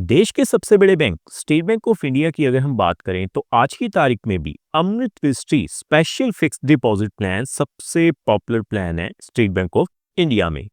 देश के सबसे बड़े bank state bank of India की अगर हम बात करें तो आज की तारीख में भी अमृत दृष्टि स्पेशल फिक्स्ड डिपॉजिट प्लान सबसे पॉपुलर प्लान है स्टेट बैंक ऑफ इंडिया में।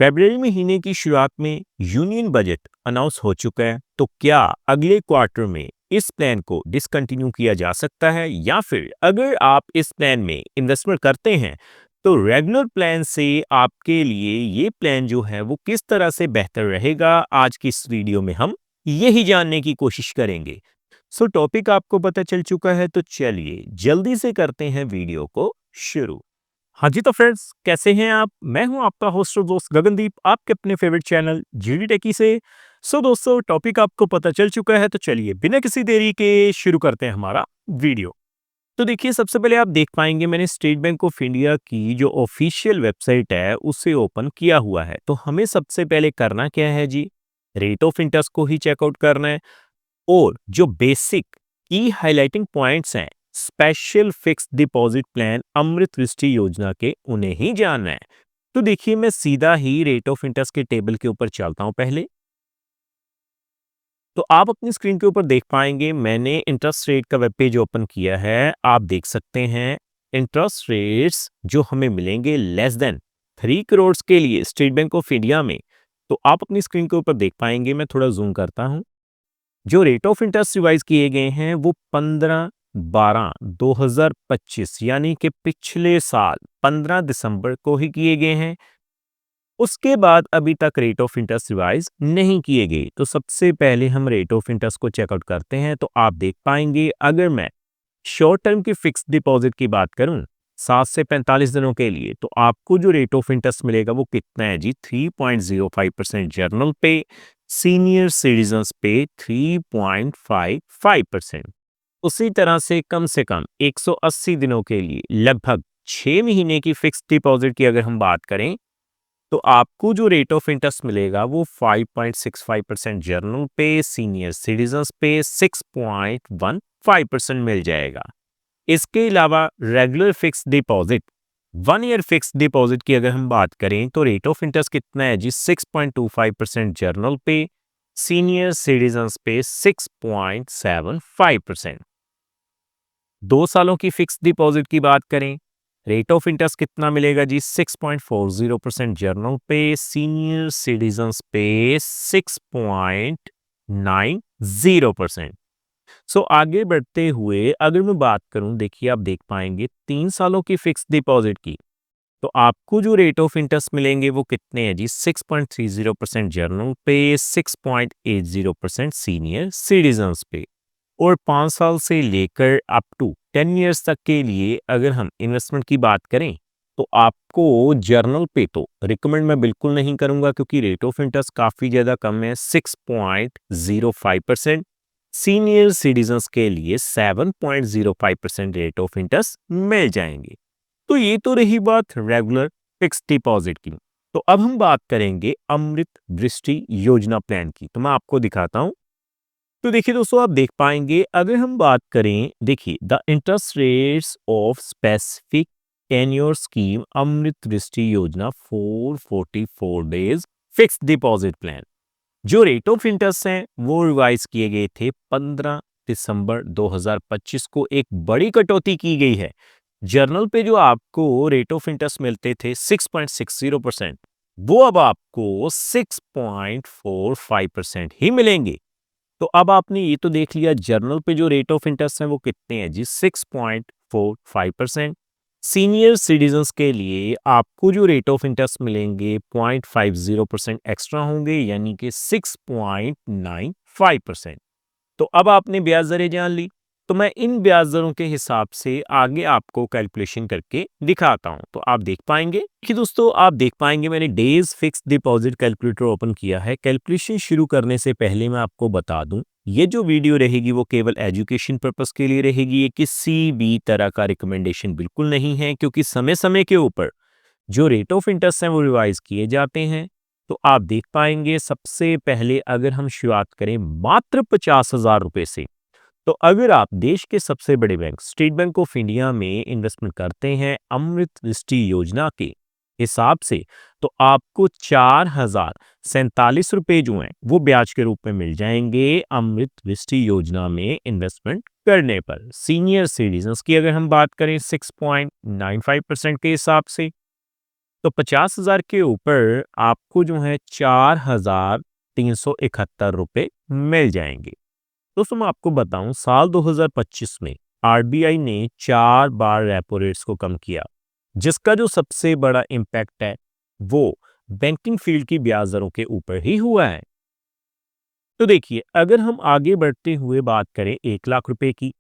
फरवरी महीने की शुरुआत में यूनियन बजट अनाउंस हो चुका है, तो क्या अगले क्वार्टर में इस प्लान को डिसकंटिन्यू किया जा सकता है, या फिर अगर आप इस प्लान में इन्वेस्टमेंट करते हैं तो रेगुलर प्लान से आपके लिए ये प्लान जो है वो किस तरह से बेहतर रहेगा, आज की इस वीडियो में हम यही जानने की कोशिश करेंगे। सो टॉपिक आपको पता चल चुका है, तो चलिए जल्दी से करते हैं वीडियो को शुरू। हाँ जी, तो फ्रेंड्स कैसे हैं आप? मैं हूं आपका होस्ट और दोस्त गगनदीप, आपके अपने फेवरेट चैनल जीडी टेकी से। सो दोस्तों, टॉपिक आपको पता चल चुका है, तो चलिए बिना किसी देरी के शुरू करते हैं हमारा वीडियो। तो देखिए, सबसे पहले आप देख पाएंगे मैंने स्टेट बैंक ऑफ इंडिया की जो ऑफिशियल वेबसाइट है उसे ओपन किया हुआ है। तो हमें सबसे पहले करना क्या है जी, रेट ऑफ इंटरेस्ट को ही चेकआउट करना है, और जो बेसिक की हाइलाइटिंग पॉइंट्स हैं स्पेशल फिक्स डिपॉजिट प्लान अमृत दृष्टि योजना के, उन्हें ही जानना है। तो देखिए, मैं सीधा ही रेट ऑफ इंटरेस्ट के टेबल के ऊपर चलता हूं पहले। तो आप अपनी स्क्रीन के ऊपर देख पाएंगे मैंने इंटरेस्ट रेट का वेब पेज ओपन किया है। आप देख सकते हैं इंटरेस्ट रेट्स जो हमें मिलेंगे लेस देन 3 करोड़ के लिए स्टेट बैंक ऑफ इंडिया में। तो आप अपनी स्क्रीन के ऊपर देख पाएंगे, मैं थोड़ा जूम करता हूं। जो रेट ऑफ इंटरेस्ट रिवाइज किए गए हैं वो 15/12/2025 यानी कि पिछले साल 15 दिसंबर को ही किए गए हैं। उसके बाद अभी तक रेट ऑफ इंटरेस्ट रिवाइज नहीं किए गए। तो सबसे पहले हम रेट ऑफ इंटरेस्ट को चेकआउट करते हैं। तो आप देख पाएंगे, अगर मैं शॉर्ट टर्म की फिक्स डिपॉजिट की बात करूं 7 से 45 दिनों के लिए, तो आपको जो रेट ऑफ इंटरेस्ट मिलेगा वो कितना है जी, 3.05% जर्नल पे, सीनियर सिटीजन्स पे 3.55%। उसी तरह से कम 180 दिनों के लिए लगभग 6 महीने की फिक्स डिपॉजिट की अगर हम बात करें, तो आपको जो रेट ऑफ इंटरेस्ट मिलेगा वो 5.65% जर्नल पे, सीनियर सिटीजन्स पे 6.15% मिल जाएगा। इसके अलावा regular fix deposit 1 year fix deposit की अगर हम बात करें तो रेट ऑफ इंटरेस्ट कितना है जी, 6.25% जर्नल पे, सीनियर सिटीजन्स पे 6.75%। 2 सालों की फिक्स डिपॉजिट की बात करें, रेट ऑफ इंटरेस्ट कितना मिलेगा जी, 6.40% जर्नल पे, सीनियर सिटीजन्स पे 6.90%। सो आगे बढ़ते हुए अगर मैं बात करूं, देखिए आप देख पाएंगे 3 सालों की फिक्स डिपॉजिट की, तो आपको जो रेट ऑफ इंटरेस्ट मिलेंगे वो कितने हैं जी, 6.30% जर्नल पे, 6.80% सीनियर सिटीजन्स पे। और 5 साल से लेकर अप टू 10 ईयर्स तक के लिए अगर हम इन्वेस्टमेंट की बात करें, तो आपको जर्नल पे तो रिकमेंड मैं बिल्कुल नहीं करूंगा, क्योंकि रेट ऑफ इंटरेस्ट काफी ज्यादा कम है, 6.05%। सीनियर सिटीजन्स के लिए 7.05% रेट ऑफ इंटरेस्ट मिल जाएंगे। तो ये तो रही बात रेगुलर फिक्स डिपॉजिट की। तो अब हम बात करेंगे अमृत दृष्टि योजना प्लान की। तो मैं आपको दिखाता हूं। तो देखिए दोस्तों, आप देख पाएंगे अगर हम बात करें, देखिए the interest rates of specific tenure scheme Amrit Drishti Yojana 444 days fixed deposit plan, जो रेट ऑफ इंटरेस्ट हैं वो रिवाइज किए गए थे 15 दिसंबर 2025 को। एक बड़ी कटौती की गई है। जर्नल पे जो आपको रेट ऑफ इंटरेस्ट मिलते थे 6.60%, वो अब आपको 6.45% ही मिलेंगे। तो अब आपने ये तो देख लिया, जर्नल पे जो रेट ऑफ इंटरेस्ट है वो कितने हैं जी, 6.45%। सीनियर सिटीजन्स के लिए आपको जो रेट ऑफ इंटरेस्ट मिलेंगे 0.50% एक्स्ट्रा होंगे, यानी कि 6.95%। तो अब आपने ब्याज दरें जान ली, तो मैं इन ब्याज दरों के हिसाब से आगे आपको कैलकुलेशन करके दिखाता हूं। तो आप देख पाएंगे कि दोस्तों, आप देख पाएंगे मैंने days fixed deposit calculator open किया है। कैलकुलेशन शुरू करने से पहले मैं आपको बता दूं, ये जो वीडियो रहेगी वो केवल एजुकेशन पर्पस के लिए रहेगी। ये किसी भी तरह का रिकमेंडेशन बिल्कुल नहीं है, क्योंकि समय समय के ऊपर जो रेट ऑफ इंटरेस्ट है वो रिवाइज किए जाते हैं। तो आप देख पाएंगे, सबसे पहले अगर हम शुरुआत करें मात्र 50,000 रुपए से, तो अगर आप देश के सबसे बड़े bank state bank of India में इन्वेस्टमेंट करते हैं अमृत दृष्टि योजना के, हिसाब से तो आपको 4,047 रुपए जो हैं वो ब्याज के रूप में मिल जाएंगे अमृत दृष्टि योजना में इन्वेस्टमेंट करने पर। सीनियर सिटीजन्स की अगर हम बात करें 6.95% के हिसाब से, तो 50,000 के ऊपर आपको जो है 4,371 रुपए मिल जाएंगे। दोस्तों मैं आपको बताऊं, साल 2025 में आरबीआई ने 4 बार रेपो रेट्स को कम किया, जिसका जो सबसे बड़ा इम्पैक्ट है वो बैंकिंग फील्ड की ब्याज दरों के ऊपर ही हुआ है। तो देखिए, अगर हम आगे बढ़ते हुए बात करें 1 लाख रुपए की,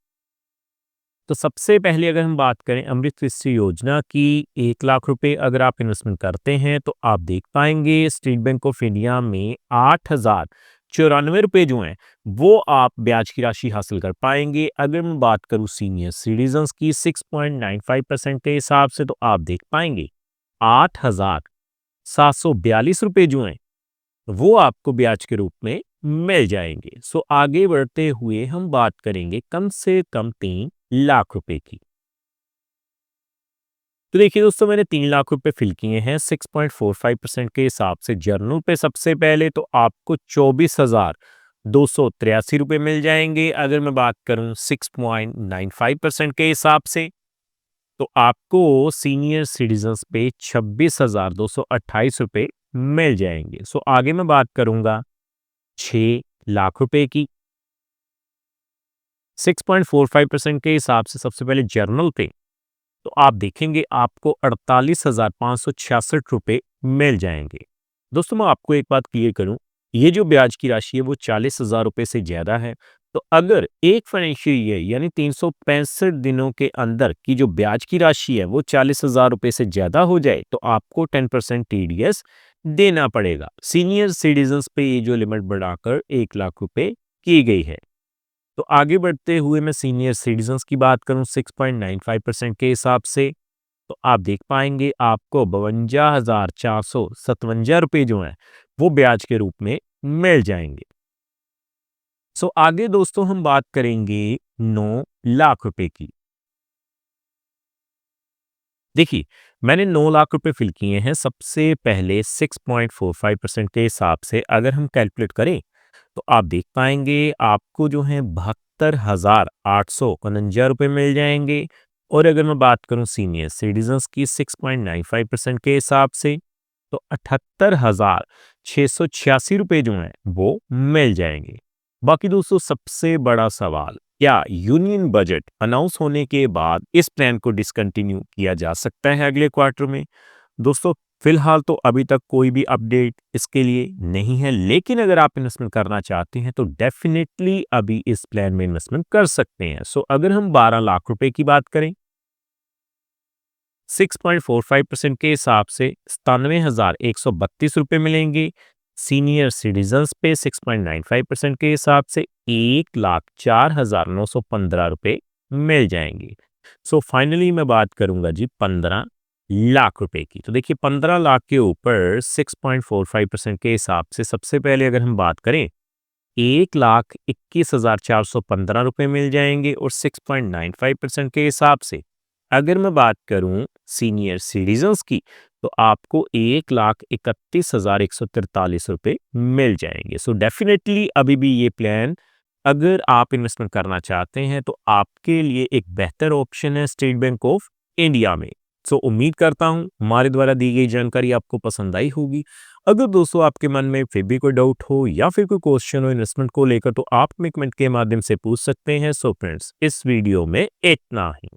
तो सबसे पहले अगर हम बात करें अमृत दृष्टि योजना की, 1 लाख रुपए अगर आप इन्वेस्टमेंट करते हैं तो आप देख पाएंगे स्टेट बैंक ऑफ इंडिया में 8,094 रुपए जो हैं वो आप ब्याज की राशि हासिल कर पाएंगे। अगर मैं बात करूं सीनियर सिटीजन्स की 6.95% के हिसाब से, तो आप देख पाएंगे 8,742 रुपए जो हैं वो आपको ब्याज के रूप में मिल जाएंगे। सो आगे बढ़ते हुए हम बात करेंगे कम से कम 3 लाख रुपए की। तो देखिए दोस्तों, मैंने 3 लाख रुपए फिल किए हैं 6.45% के हिसाब से। जर्नल पे सबसे पहले तो आपको 24,283 रुपए मिल जाएंगे। अगर मैं बात करूं 6.95% के हिसाब से, तो आपको सीनियर सिटीजन्स पे 26,228 रुपए मिल जाएंगे। सो आगे मैं बात करूंगा 6 लाख रुपए की। 6.45% के हिसाब से सबसे पहले जर्नल पे तो आप देखेंगे आपको 48,566 रुपए मिल जाएंगे। दोस्तों मैं आपको एक बात क्लियर करूं, ये जो ब्याज की राशि है वो 40,000 रुपए से ज्यादा है। तो अगर एक फाइनेंशियल ईयर यानी 365 दिनों के अंदर की जो ब्याज की राशि है वो 40,000 रुपए से ज्यादा हो जाए, तो आपको 10% टीडीएस देना पड़ेगा। सीनियर सिटीजन्स पे ये जो लिमिट बढ़ाकर 1 लाख रुपए की गई है। तो आगे बढ़ते हुए मैं सीनियर सिटीजन्स की बात करूं 6.95% के हिसाब से, तो आप देख पाएंगे आपको 52,457 रुपए जो हैं वो ब्याज के रूप में मिल जाएंगे। सो आगे दोस्तों हम बात करेंगे 9 लाख रुपए की। देखिए, मैंने 9 लाख रुपए फिल किए हैं। सबसे पहले 6.45% के हिसाब से अगर हम कैलकुलेट करें, तो आप देख पाएंगे आपको जो है 72,849 रुपए मिल जाएंगे। और अगर मैं बात करूं सीनियर सिटीजन्स की 6.95% के हिसाब से, तो 78,686 रुपए जो हैं वो मिल जाएंगे। बाकी दोस्तों सबसे बड़ा सवाल, क्या यूनियन बजट अनाउंस होने के बाद इस प्लान को डिसकंटिन्यू किया जा सकता है अगले क्वार्टर में? दोस्तों फिलहाल तो अभी तक कोई भी अपडेट इसके लिए नहीं है, लेकिन अगर आप इन्वेस्टमेंट करना चाहते हैं तो डेफिनेटली अभी इस प्लान में इन्वेस्टमेंट कर सकते हैं। सो अगर हम 12 लाख रुपए की बात करें, 6.45% के हिसाब से 97,132 रुपए मिलेंगे। सीनियर सिटीजन्स पे 6.95% के हिसाब से 1,04,915 रुपए मिल जाएंगे। सो फाइनली मैं बात करूंगा जी 15 लाख रुपए की। तो देखिए 15 लाख के ऊपर 6.45% के हिसाब से सबसे पहले अगर हम बात करें 1,21,415 रुपए मिल जाएंगे। और 6.95% के हिसाब से अगर मैं बात करूं सीनियर सिटीजन्स की, तो आपको 1,31,143 रुपए मिल जाएंगे। सो डेफिनेटली अभी भी ये प्लान अगर आप इन्वेस्टमेंट करना चाहते हैं तो आपके लिए एक बेहतर ऑप्शन है स्टेट बैंक ऑफ इंडिया में। सो उम्मीद करता हूं हमारे द्वारा दी गई जानकारी आपको पसंद आई होगी। अगर दोस्तों आपके मन में फिर भी कोई डाउट हो या फिर कोई क्वेश्चन हो इन्वेस्टमेंट को लेकर, तो आप हमें कमेंट के माध्यम से पूछ सकते हैं। सो फ्रेंड्स, इस वीडियो में इतना ही।